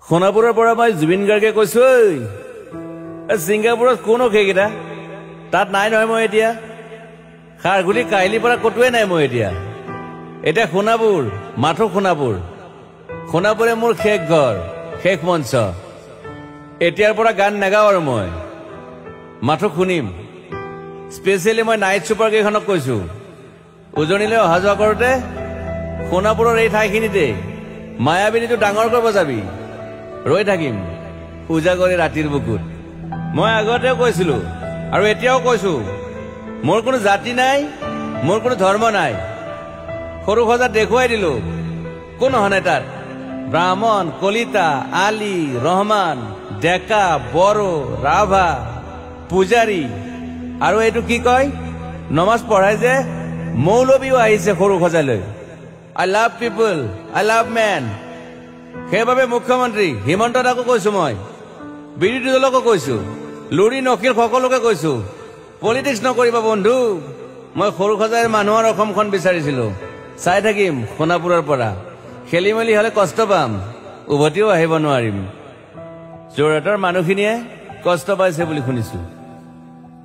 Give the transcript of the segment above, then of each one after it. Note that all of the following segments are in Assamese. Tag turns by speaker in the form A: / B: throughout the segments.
A: সোণাপুৰৰ পৰা মই জুবিন গাৰ্গে কৈছো ছিংগাপুৰত কোন সেইকেইটা তাত নাই নহয় মই এতিয়া খাৰগুলি কাহিলীৰ পৰা কতোৱে নাই মই এতিয়া সোণাপুৰ মাথো সোণাপুৰে মোৰ শেষ ঘৰ শেষ মঞ্চ এতিয়াৰ পৰা গান নাগাওঁ আৰু মই মাথো শুনিম স্পেচিয়েলি মই নাইট ছুপাৰ কেইখনক কৈছো উজনিলৈ অহা যোৱা কৰোঁতে সোণাপুৰৰ এই ঠাইখিনিতে মায়াবিনীটো ডাঙৰ কৰিব যাবি ৰৈ থাকিম উজাগৰি ৰাতিৰ বুকুত মই আগতেও কৈছিলো আৰু এতিয়াও কৈছো মোৰ কোনো জাতি নাই মোৰ কোনো ধৰ্ম নাই সৰু সজা দেখুৱাই দিলো কোন হনে তাত ব্ৰাহ্মণ কলিতা আলী ৰহমান ডেকা বড়ো ৰাভা পূজাৰী আৰু এইটো কি কয় নমাজ পঢ়াই যে মৌলবীও আহিছে সৰু সজালৈ I love people I love man সেইবাবে মুখ্যমন্ত্ৰী হিমন্ত দাকো কৈছো মই বিৰোধী দলকো কৈছো লুৰি নকিৰ সকলোকে কৈছো পলিটিক্স নকৰিবা বন্ধু মই সৰু সজাইৰ মানুহৰ অসমখন বিচাৰিছিলো চাই থাকিম সোণাপুৰৰ পৰা খেলি মেলি হলে কষ্ট পাম উভতিও আহিব নোৱাৰিম যোৰহাটৰ মানুহখিনিয়ে কষ্ট পাইছে বুলি শুনিছো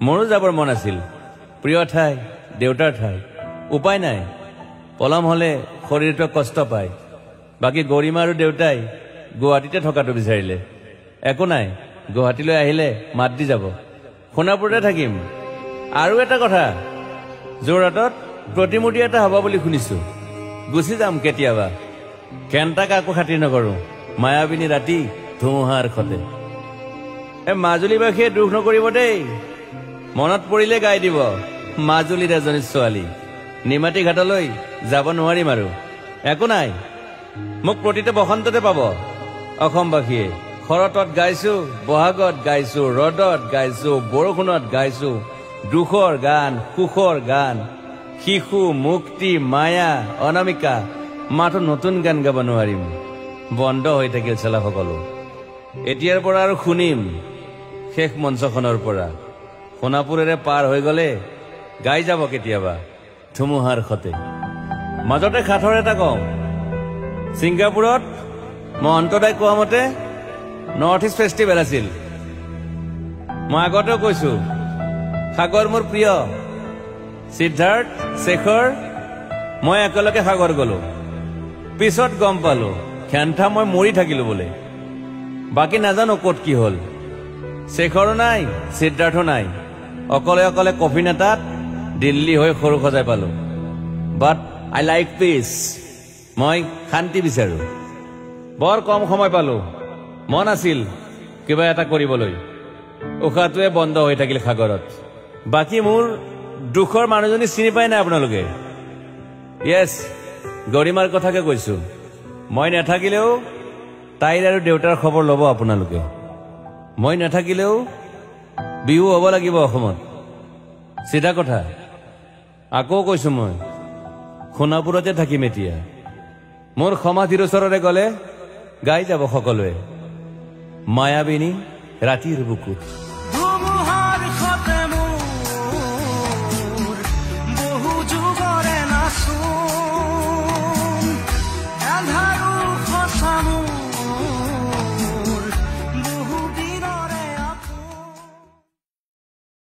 A: মোৰো যাবৰ মন আছিল প্ৰিয় ঠাই দেউতাৰ ঠাই উপায় নাই পলম হলে শৰীৰটো কষ্ট পায় বাকী গৰিমা আৰু দেউতাই গুৱাহাটীতে থকাটো বিচাৰিলে একো নাই গুৱাহাটীলৈ আহিলে মাত দি যাব সোণাপুৰতে থাকিম আৰু এটা কথা যোৰহাটত প্ৰতিমূৰ্তি এটা হ'ব বুলি শুনিছো গুচি যাম কেতিয়াবা কেণ্টা কাকো খাতিৰ নকৰো মায়াবিনী ৰাতি ধুমুহাৰ খতে মাজুলীবাসীয়ে দুখ নকৰিব দেই মনত পৰিলে গাই দিব মাজুলীৰ এজনী ছোৱালী নিমাতী ঘাটলৈ যাব নোৱাৰিম আৰু একো নাই মোক প্ৰতিটো বসন্ততে পাব অসমবাসীয়ে শৰতত গাইছো বহাগত গাইছো ৰদত গাইছো বৰষুণত গাইছো দুখৰ গান সুখৰ গান শিশু মুক্তি মায়া অনামিকা মাথো নতুন গান গাব নোৱাৰিম বন্ধ হৈ থাকিল চেলা সকলো এতিয়াৰ পৰা আৰু শুনিম শেষ মঞ্চখনৰ পৰা সোণাপুৰেৰে পাৰ হৈ গলে গাই যাব কেতিয়াবা ধুমুহাৰ খতে মাজতে খাথৰ এটা কওঁ ছিংগাপুৰত মহন্তদাই কোৱা মতে নৰ্থ ইষ্ট ফেষ্টিভেল আছিল মই আগতেও কৈছো সাগৰ মোৰ প্ৰিয় সিদ্ধাৰ্থ শেখৰ মই একেলগে সাগৰ গলো পিছত গম পালো খেন্থা মই মৰি থাকিলো বোলে বাকী নাজানো ক'ত কি হল শেখৰো নাই সিদ্ধাৰ্থো নাই অকলে অকলে কফিন এটাত দিল্লী হৈ সৰু সজাই পালো বাট আই লাইক পিচ মই শান্তি বিচাৰো বৰ কম সময় পালো মন আছিল কিবা এটা কৰিবলৈ উশাহটোৱে বন্ধ হৈ থাকিল সাগৰত বাকী মোৰ দুখৰ মানুহজনী চিনি পাই নাই আপোনালোকে য়েছ গৰিমাৰ কথাকে কৈছো মই নাথাকিলেও তাইৰ আৰু দেউতাৰ খবৰ ল'ব আপোনালোকে মই নাথাকিলেও বিহু হ'ব লাগিব অসমত চিধা কথা আকৌ কৈছো মই সোণাপুৰতে থাকিম এতিয়া মোৰ সমাধিৰ ওচৰৰে গলে গাই যাব সকলোৱে মায়াবিনী ৰাতিৰ বুকুত